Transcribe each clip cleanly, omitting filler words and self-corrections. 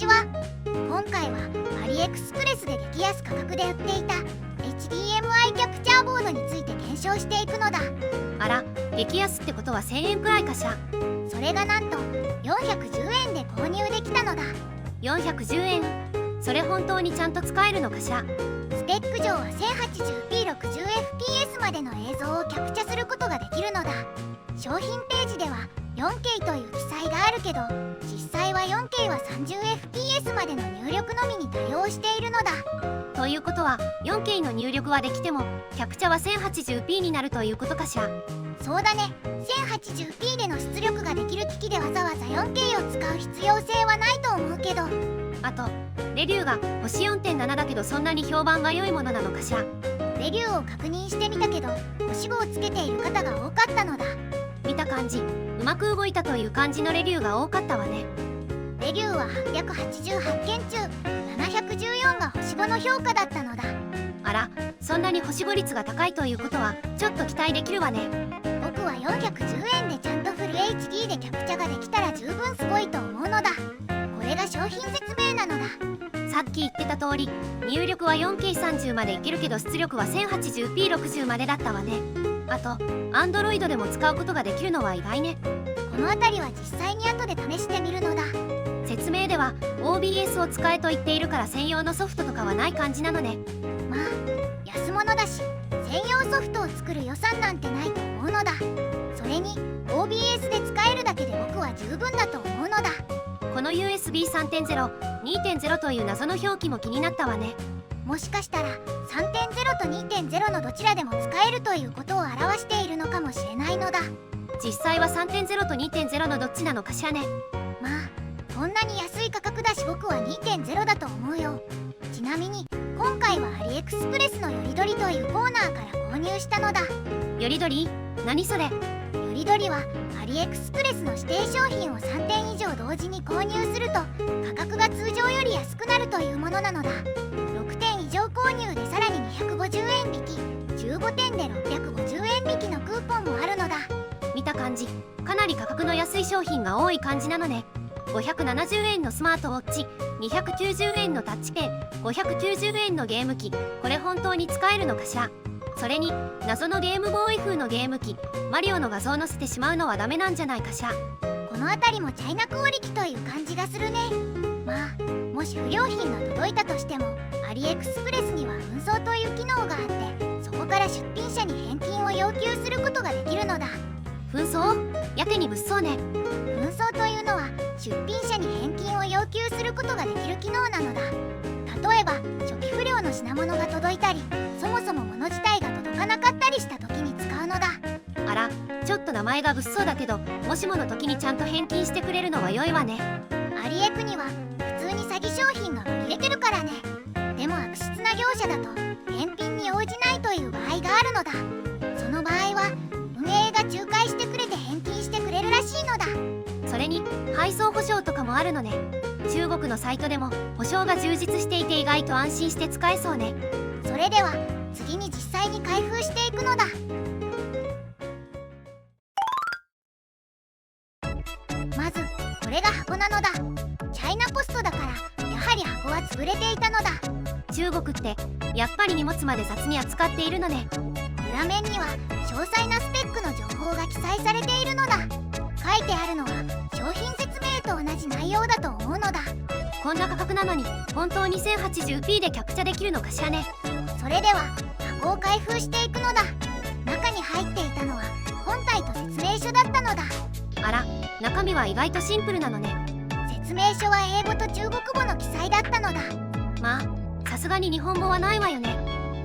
ちは。今回はアリエクスプレスで激安価格で売っていた HDMI キャプチャーボードについて検証していくのだ。あら、激安ってことは1000円くらいかしら。それがなんと410円で購入できたのだ。410円、それ本当にちゃんと使えるのかしら。スペック上は 1080p60fps までの映像をキャプチャすることができるのだ。商品ページでは 4K という記載があるけど、実際は 4K は 30fps までの入力のみに対応しているのだ。ということは 4K の入力はできてもキャプチャは 1080p になるということかしら。そうだね。 1080p での出力ができる機器でわざわざ 4K を使う必要性はないと思うけど。あとレビューが星 4.7 だけど、そんなに評判が良いものなのかしら。レビューを確認してみたけど、星5をつけている方が多かったのだ。見た感じうまく動いたという感じのレビューが多かったわね。レビューは888件中714が星5の評価だったのだ。あら、そんなに星5率が高いということはちょっと期待できるわね。僕は410円でちゃんとフル HD でキャプチャができたら十分すごいと思うのだ。これが商品説明なのだ。さっき言ってた通り、入力は 4K30 までいけるけど出力は 1080p60 までだったわね。あと Android でも使うことができるのは意外ね。この辺りは実際に後で試してみるのだ。説明では OBS を使えと言っているから専用のソフトとかはない感じなのね。まあ安物だし、専用ソフトを作る予算なんてないと思うのだ。それに OBS で使えるだけで僕は十分だと思うのだ。この USB3.0、2.0 という謎の表記も気になったわね。もしかしたら 3.0 と 2.0 のどちらでも使えるということを表しているのかもしれないのだ。実際は 3.0 と 2.0 のどっちなのかしらね。まあこんなに安い価格だし、僕は 2.0 だと思うよ。ちなみに今回はアリエクスプレスのよりどりというコーナーから購入したのだ。よりどり？何それ？よりどりはアリエクスプレスの指定商品を3点以上同時に購入すると価格が通常より安くなるというものなのだ。6点以上購入でさらに250円引き、15点で650円引きのクーポンもあるのだ。見た感じかなり価格の安い商品が多い感じなのね。570円のスマートウォッチ、290円のタッチペン、590円のゲーム機、これ本当に使えるのかしら。それに謎のゲームボーイ風のゲーム機、マリオの画像を載せてしまうのはダメなんじゃないかしら。この辺りもチャイナクオリティという感じがするね。まあもし不良品が届いたとしてもアリエクスプレスには紛争という機能があって、そこから出品者に返金を要求することができるのだ。紛争？やけに物騒ね。紛争というのは出品者に返金を要求することができる機能なのだ。例えば初期不良の品物が届いたり、そもそも物自体が届かなかったりした時に使うのだ。あら、ちょっと名前が物騒だけど、もしもの時にちゃんと返金してくれるのは良いわね。アリエクには普通に詐欺商品が紛れてるからね。でも悪質な業者だと返品に応じないという場合があるのだ。その場合は運営が仲介してくれて返金してくれるらしいのだ。それに配送保証とかもあるのね。中国のサイトでも保証が充実していて意外と安心して使えそうね。それでは次に実際に開封していくのだ。まずこれが箱なのだ。チャイナポストだからやはり箱は潰れていたのだ。中国ってやっぱり荷物まで雑に扱っているのね。裏面には詳細なスペックの情報が記載されているのだ。書いてあるのは商品説明と同じ内容だと思うのだ。こんな価格なのに本当に 1080p でキャプチャできるのかしらね。それでは箱を開封していくのだ。中に入っていたのは本体と説明書だったのだ。あら、中身は意外とシンプルなのね。説明書は英語と中国語の記載だったのだ。まあさすがに日本語はないわよね。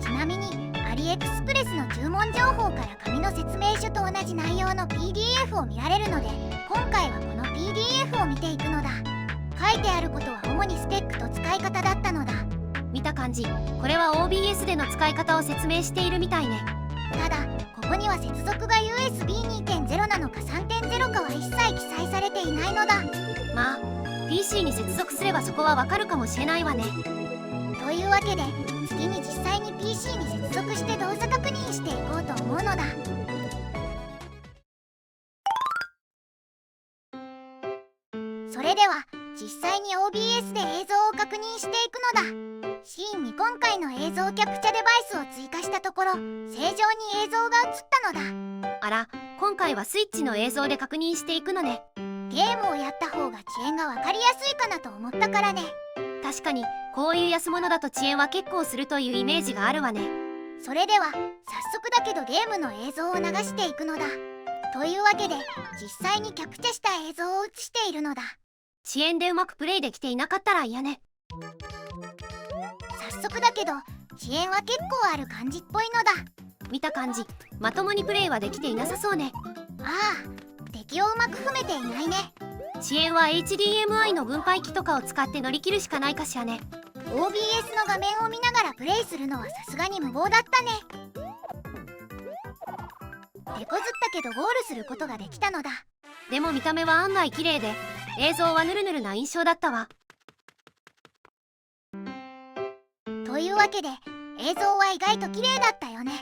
ちなみにアリエクスプレスの注文情報から紙の説明書と同じ内容の PDF を見られるので、今回はこの PDF を見ていくのだ。書いてあることは主にスペックと使い方だったのだ。見た感じこれは OBS での使い方を説明しているみたいね。ただここには接続が USB2.0 なのか 3.0 かは一切記載されていないのだ。まあ PC に接続すればそこはわかるかもしれないわね。というわけで次に実際に PC に接続して動作確認していこうと思うのだ。それでは実際に OBS で映像を確認していくのだ。シーンに今回の映像キャプチャデバイスを追加したところ、正常に映像が映ったのだ。あら、今回はスイッチの映像で確認していくのね。ゲームをやった方が遅延が分かりやすいかなと思ったからね。確かにこういう安物だと遅延は結構するというイメージがあるわね。それでは早速だけどゲームの映像を流していくのだ。というわけで実際にキャプチャした映像を映しているのだ。遅延でうまくプレイできていなかったら嫌ね。早速だけど遅延は結構ある感じっぽいのだ。見た感じまともにプレイはできていなさそうね。ああ、敵をうまく踏めていないね。遅延は HDMI の分配器とかを使って乗り切るしかないかしらね。 OBS の画面を見ながらプレイするのはさすがに無謀だったね。手こずったけどゴールすることができたのだ。でも見た目は案外綺麗で映像はヌルヌルな印象だったわ。というわけで映像は意外と綺麗だったよね。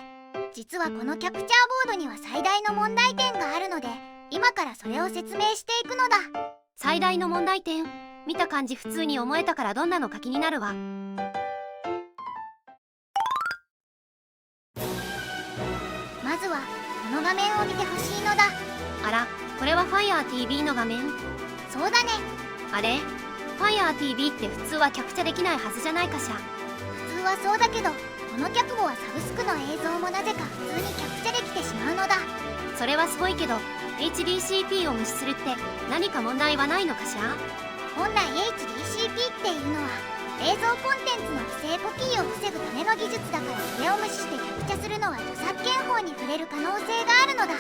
実はこのキャプチャーボードには最大の問題点があるので今からそれを説明していくのだ。最大の問題点、見た感じ普通に思えたからどんなのか気になるわ。まずはこの画面を見てほしいのだ。あら、これは FireTV の画面。そうだね。あれ FireTV って普通はキャプチャできないはずじゃないかしら。普通はそうだけどこのキャプボはサブスクの映像もなぜか普通にキャプチャできてしまうのだ。それはすごいけど HDCP を無視するって何か問題はないのかしら。本来 HDCP っていうのは映像コンテンツの不正コピーを防ぐための技術だからそれを無視してキャプチャするのは著作権法に触れる可能性があるのだ。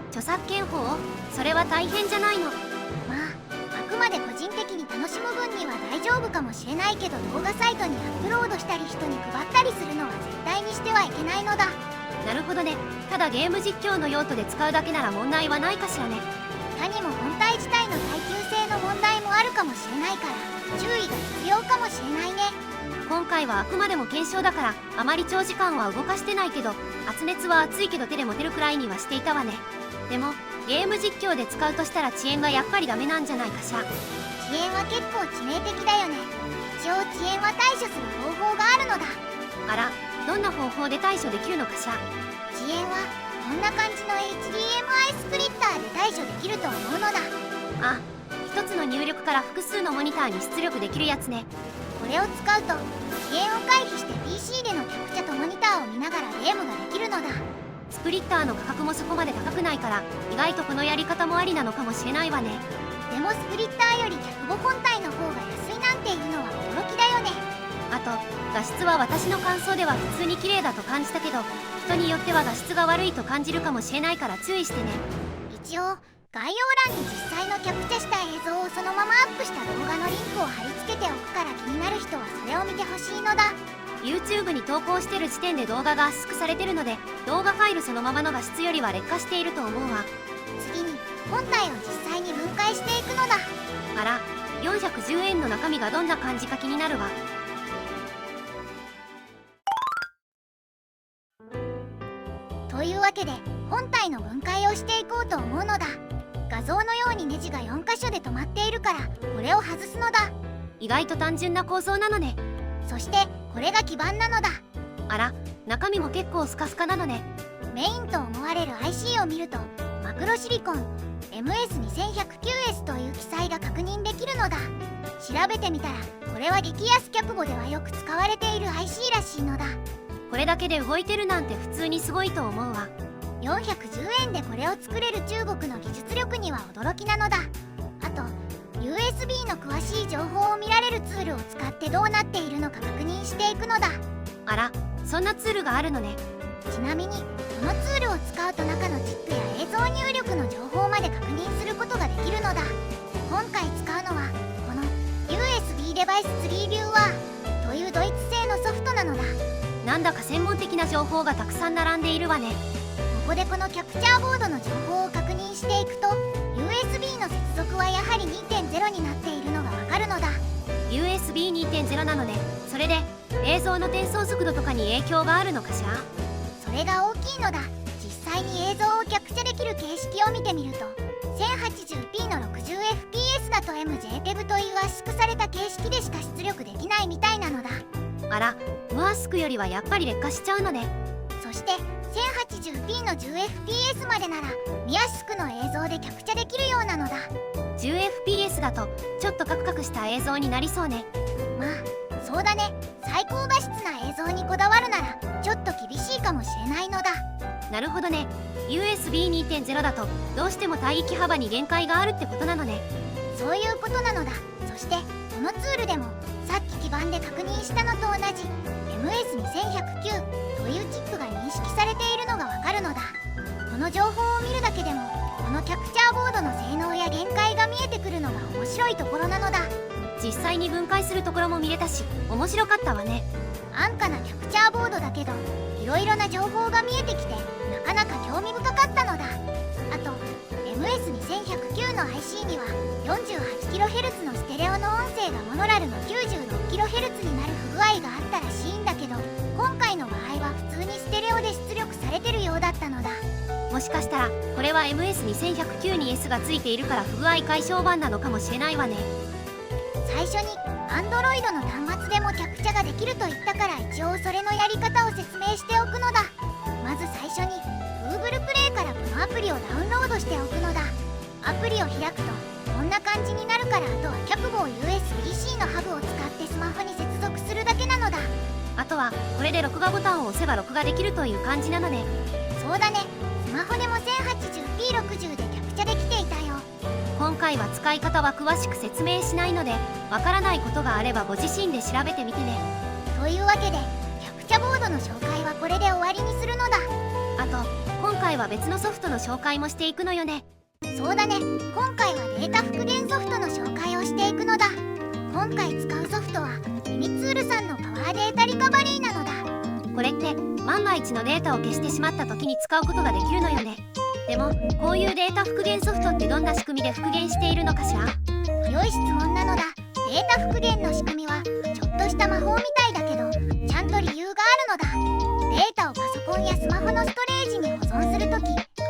著作権法？それは大変じゃないの。まああくまで個人的に楽しむ分には大丈夫かもしれないけど動画サイトにアップロードしたり人に配ったりするのは絶対にしてはいけないのだ。なるほどね。ただゲーム実況の用途で使うだけなら問題はないかしらね。他にも本体自体の耐久性の問題もあるかもしれないから注意が必要かもしれないね。今回はあくまでも検証だからあまり長時間は動かしてないけど圧熱は熱いけど手で持てるくらいにはしていたわね。でもゲーム実況で使うとしたら遅延がやっぱりダメなんじゃないかしら。遅延は結構致命的だよね。一応遅延は対処する方法があるのだ。あら、どんな方法で対処できるのかしら。遅延はこんな感じの HDMI スプリッターで対処できると思うのだ。あ、一つの入力から複数のモニターに出力できるやつね。これを使うと遅延を回避して PC でのキャプチャとモニターを見ながらゲームができるのだ。スプリッターの価格もそこまで高くないから意外とこのやり方もありなのかもしれないわね。でもスプリッターより脚簿本体の方が安いなんていうのは驚きだよね。あと画質は私の感想では普通に綺麗だと感じたけど人によっては画質が悪いと感じるかもしれないから注意してね。一応概要欄に実際のキャプチャした映像をそのままアップした動画のリンクを貼り付けておくから気になる人はそれを見てほしいのだ。 YouTube に投稿してる時点で動画が圧縮されてるので動画ファイルそのままの画質よりは劣化していると思うわ。次に本体を実際に分解していくのだ。あら、410円の中身がどんな感じか気になるわ。というわけで本体の分解をしていこうと思うのだ。画像のようにネジが4箇所で止まっているからこれを外すのだ。意外と単純な構造なのね。そしてこれが基板なのだ。あら、中身も結構スカスカなのね。メインと思われる IC を見るとマクロシリコン MS2109S という記載が確認できるのだ。調べてみたらこれは激安キャプボではよく使われている IC らしいのだ。これだけで動いてるなんて普通にすごいと思うわ。410円でこれを作れる中国の技術力には驚きなのだ。あと USB の詳しい情報を見られるツールを使ってどうなっているのか確認していくのだ。あら、そんなツールがあるのね。ちなみにこのツールを使うと中のチップや映像入力の情報まで確認することができるのだ。今回使うのはこの USB デバイス3ビューワーというドイツ製のソフトなのだ。なんだか専門的な情報がたくさん並んでいるわね。ここでこのキャプチャーボードの情報を確認していくと USB の接続はやはり 2.0 になっているのがわかるのだ。 USB2.0 なのでそれで映像の転送速度とかに影響があるのかしら。それが大きいのだ。実際に映像をキャプチャできる形式を見てみると 1080p の 60fps FPS だと MJPEG という圧縮された形式でしか出力できないみたいなのだ。あら、ワースクよりはやっぱり劣化しちゃうのね。そして 1080p の 10fps までなら見やすくの映像でキャプチャできるようなのだ。 10fps だとちょっとカクカクした映像になりそうね。まあそうだね。最高画質な映像にこだわるならちょっと厳しいかもしれないのだ。なるほどね。 USB2.0 だとどうしても帯域幅に限界があるってことなのね。そういうことなのだ。そしてこのツールでもさっき基板で確認したのと同じ MS2109 というチップが認識されているのがわかるのだ。この情報を見るだけでもこのキャプチャーボードの性能や限界が見えてくるのが面白いところなのだ。実際に分解するところも見れたし面白かったわね。安価なキャプチャーボードだけどいろいろな情報が見えてきてなかなか興味深かったのだ。あと MS2109 の IC には 48kHz のステレオの音声がモノラルの 96kHz になる不具合があったらしいんだけど、今回の場合は普通にステレオで出力されてるようだったのだ。もしかしたらこれは MS2109 に S がついているから不具合解消版なのかもしれないわね。最初に Android の端末でもキャプチャができると言ったから一応それのやり方を説明しておくのだ。まず最初に Google Play からこのアプリをダウンロードしておくのだ。アプリを開くとこんな感じになるから、あとはキャプ棒 USB-C のハブを使ってスマホに接続するだけなのだ。あとはこれで録画ボタンを押せば録画できるという感じなのね。そうだね。スマホでも 1080p60 でキャプチャできていたよ。今回は使い方は詳しく説明しないのでわからないことがあればご自身で調べてみてね。というわけでキャプチャボードの紹介はこれで終わりにするのだ。あと今回は別のソフトの紹介もしていくのよね。そうだね。今回はデータ復元ソフトの紹介をしていくのだ。今回使うソフトはミニツールさんのパワーデータリカバリーなのだ。これって万が一のデータを消してしまった時に使うことができるのよね。でもこういうデータ復元ソフトってどんな仕組みで復元しているのかしら。良い質問なのだ。データ復元の仕組みはちょっとした魔法みたいだけどちゃんと理由があるのだ。データをパソコンやスマホのストレージに保存するとき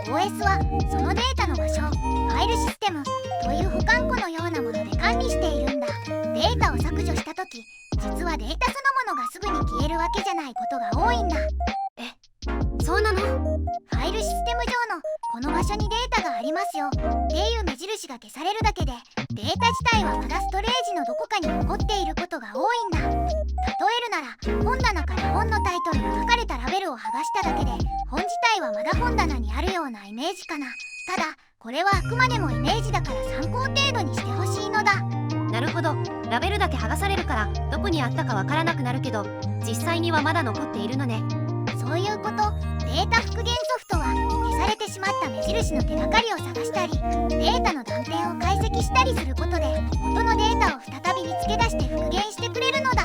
OS はそのデータの場所、ファイルシステムという保管庫のようなもので管理しているんだ。データを削除したとき実はデータそのものがすぐに消えるわけじゃないことが多いんだ。そうなの？ファイルシステム上のこの場所にデータがありますよっていう目印が消されるだけでデータ自体はまだストレージのどこかに残っていることが多いんだ。例えるなら本棚から本のタイトルが書かれたラベルを剥がしただけで本自体はまだ本棚にあるようなイメージかな。ただこれはあくまでもイメージだから参考程度にしてほしいのだ。なるほど。ラベルだけ剥がされるからどこにあったかわからなくなるけど実際にはまだ残っているのね。そういうこと。データ復元ソフトは消されてしまった目印の手がかりを探したりデータの断片を解析したりすることで元のデータを再び見つけ出して復元してくれるのだ。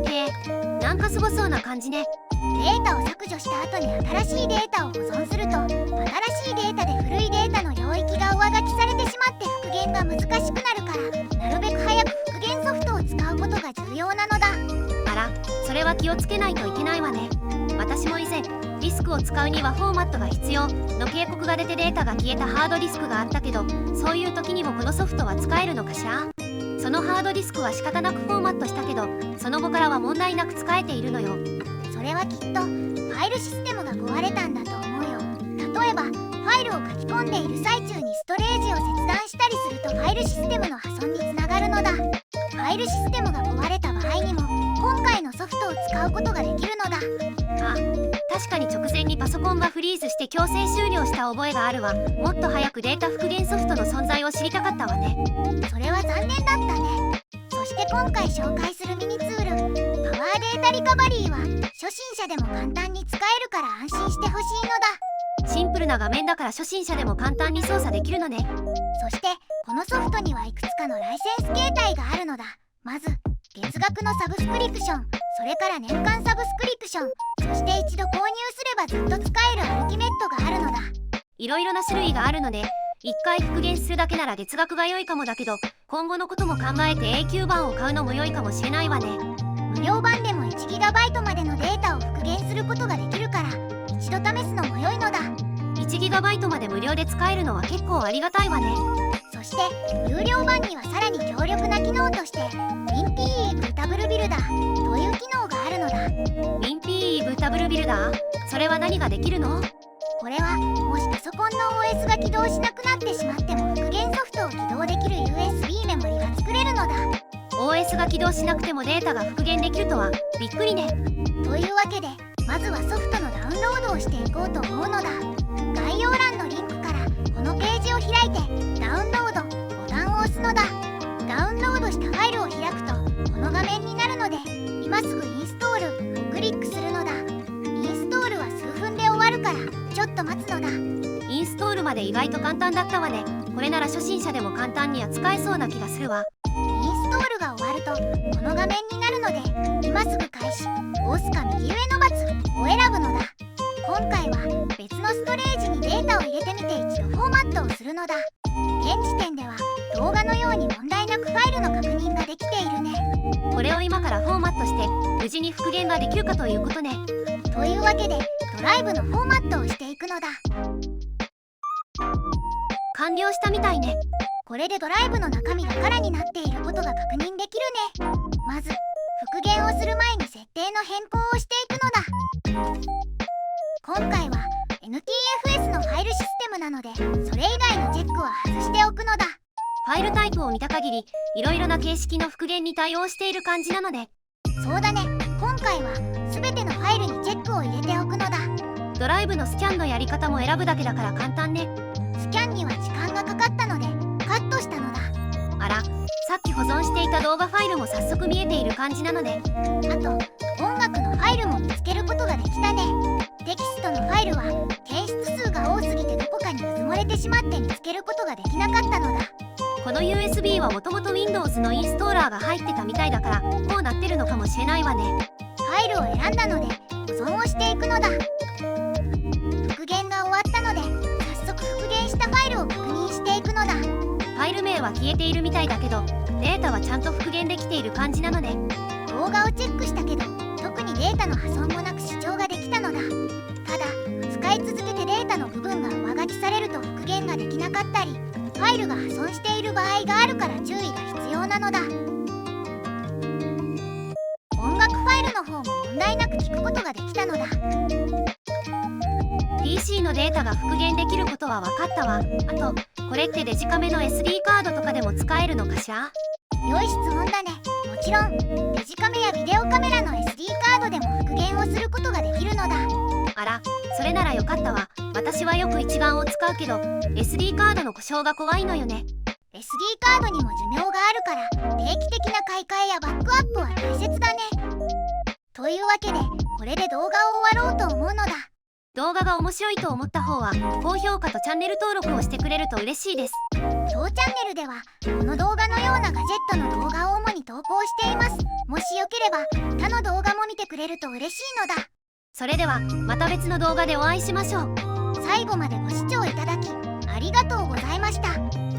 へえ、なんかすごそうな感じね。データを削除した後に新しいデータを保存すると新しいデータで古いデータの領域が上書きされてしまって復元が難しくなるからなるべく早く復元ソフトを使うことが重要なのだ。あら、それは気をつけないといけないわね。私も以前ディスクを使うにはフォーマットが必要の警告が出てデータが消えたハードディスクがあったけどそういう時にもこのソフトは使えるのかしら。そのハードディスクは仕方なくフォーマットしたけどその後からは問題なく使えているのよ。それはきっとファイルシステムが壊れたんだと思うよ。例えばファイルを書き込んでいる最中にストレージを切断したりするとファイルシステムの破損につながるのだ。ファイルシステムが壊れた場合にも今回のソフトを使うことができるのだ。あ、確かに直前にパソコンがフリーズして強制終了した覚えがあるわ。もっと早くデータ復元ソフトの存在を知りたかったわね。それは残念だったね。そして今回紹介するミニツールパワーデータリカバリーは初心者でも簡単に使えるから安心してほしいのだ。シンプルな画面だから初心者でも簡単に操作できるのね。そしてこのソフトにはいくつかのライセンス形態があるのだ。まず月額のサブスクリプション、それから年間サブスクリプション、そして一度購入すればずっと使えるアルティメットがあるのだ。いろいろな種類があるので一回復元するだけなら月額が良いかもだけど今後のことも考えて永久版を買うのも良いかもしれないわね。無料版でも 1GB までのデータを復元することができるから一度試すのも良いのだ。1GB まで無料で使えるのは結構ありがたいわね。そしして有料版にはさらに強力な機能としてミンピーイブータブルビルダーという機能があるのだ。ミンピーイブータブルビルダー、それは何ができるの？これはもしパソコンの OS が起動しなくなってしまっても復元ソフトを起動できる USB メモリが作れるのだ。 OS が起動しなくてもデータが復元できるとはびっくりね。というわけでまずはソフトのダウンロードをしていこうと思うのだ。概要欄のリンクからこのページを開いてダウンロードボタンを押すのだ。ダウンロードしたファイルを開くとこの画面になるので今すぐインストールをクリックするのだ。インストールは数分で終わるからちょっと待つのだ。インストールまで意外と簡単だったわね。これなら初心者でも簡単に扱えそうな気がするわ。インストールが終わるとこの画面になるので今すぐ開始、押すか右上の×を選ぶのだ。今回は別のストレージにデータを入れてみて一度フォーマットをするのだ。現時点では動画のように問題なくファイルの確認ができているね。これを今からフォーマットして無事に復元ができるかということね。というわけでドライブのフォーマットをしていくのだ。完了したみたいね。これでドライブの中身が空になっていることが確認できるね。まず復元をする前に設定の変更をしていくのだ。今回は NTFS のファイルシステムなのでそれ以外のチェックは外しておくのだ。ファイルタイプを見た限りいろいろな形式の復元に対応している感じなので。そうだね、今回は全てのファイルにチェックを入れておくのだ。ドライブのスキャンのやり方も選ぶだけだから簡単ね。スキャンには時間がかかったのでカットしたのだ。あら、さっき保存していた動画ファイルも早速見えている感じなので。あと音楽のファイルも見つけることができたね。テキストのファイルは検出数が多すぎてどこかにうずもれてしまって見つけることができなかったのだ。この USB はもともと Windows のインストーラーが入ってたみたいだからこうなってるのかもしれないわね。ファイルを選んだので保存をしていくのだ。復元が終わったので早速復元したファイルを確認していくのだ。ファイル名は消えているみたいだけどデータはちゃんと復元できている感じなので。動画をチェックしたけど特にデータの破損もなく視聴ができたのだ。ただ使い続けてデータの部分が上書きされると復元ができなかったりファイルが破損している場合があるから注意が必要なのだ。音楽ファイルの方も問題なく聞くことができたのだ。 PC のデータが復元できることは分かったわ。あとこれってデジカメの SD カードとかでも使えるのかしら？良い質問だね。もちろんデジカメやビデオカメラの SD カードでも復元をすることができるのだ。あら、それならよかったわ。私はよく一眼を使うけど SD カードの故障が怖いのよね。 SD カードにも寿命があるから定期的な買い替えやバックアップは大切だね。というわけでこれで動画を終わろうと思うのだ。動画が面白いと思った方は高評価とチャンネル登録をしてくれると嬉しいです。当チャンネルではこの動画のようなガジェットの動画を主に投稿しています。もしよければ他の動画も見てくれると嬉しいのだ。それではまた別の動画でお会いしましょう。最後までご視聴いただきありがとうございました。